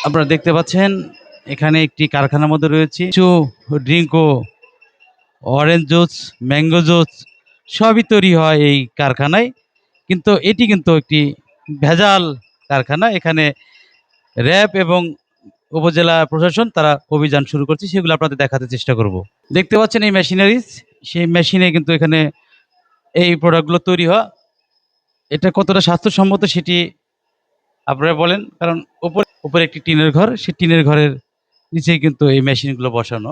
আপনারা দেখতে পাচ্ছেন এখানে একটি কারখানার মধ্যে রয়েছে কিছু ড্রিঙ্ক ও অরেঞ্জ জুস, ম্যাঙ্গো জুস সবই তৈরি হয় এই কারখানায়। কিন্তু এটি কিন্তু একটি ভেজাল কারখানা। এখানে র্যাব এবং উপজেলা প্রশাসন তারা অভিযান শুরু করছে, সেগুলো আপনাদের দেখাতে চেষ্টা করব। দেখতে পাচ্ছেন এই মেশিনারিজ, সেই মেশিনে কিন্তু এখানে এই প্রোডাক্টগুলো তৈরি হয়। এটা কতটা স্বাস্থ্যসম্মত সেটি আপনারা বলেন, কারণ উপরে একটি টিনের ঘর, সেই টিনের ঘরের নিচেই কিন্তু এই মেশিনগুলো বসানো।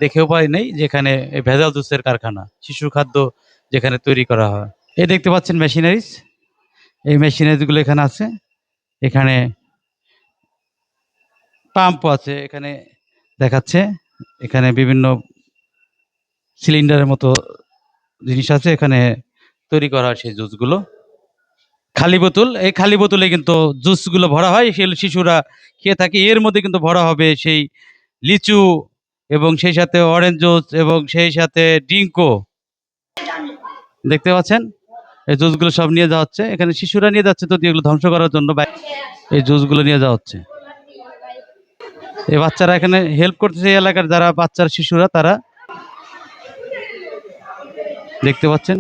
দেখে উপায় নেই যেখানে এই ভেজাল জুসের কারখানা, শিশুর খাদ্য যেখানে তৈরি করা হয়। এই দেখতে পাচ্ছেন মেশিনারিজ, এই মেশিনারিজগুলো এখানে আছে। এখানে পাম্পও আছে, এখানে দেখাচ্ছে। এখানে বিভিন্ন সিলিন্ডারের মতো জিনিস আছে, এখানে তৈরি করা হয় সেই জুসগুলো। খালি বোতল, এই খালি বোতলে কিন্তু জুসগুলো ভরা হয়, সেই শিশুরা খেয়ে থাকে। এর মধ্যে কিন্তু ভরা হবে সেই লিচু এবং সেই সাথে অরেঞ্জ জুস এবং সেই সাথে ড্রিঙ্কও। দেখতে পাচ্ছেন এই জুসগুলো সব নিয়ে যাওয়া হচ্ছে। এখানে শিশুরা নিয়ে যাচ্ছে তো এগুলো ধ্বংস করার জন্য এই জুসগুলো নিয়ে যাওয়া হচ্ছে। এই বাচ্চারা এখানে হেল্প করতেছে, এই এলাকার যারা বাচ্চার শিশুরা তারা দেখতে পাচ্ছেন।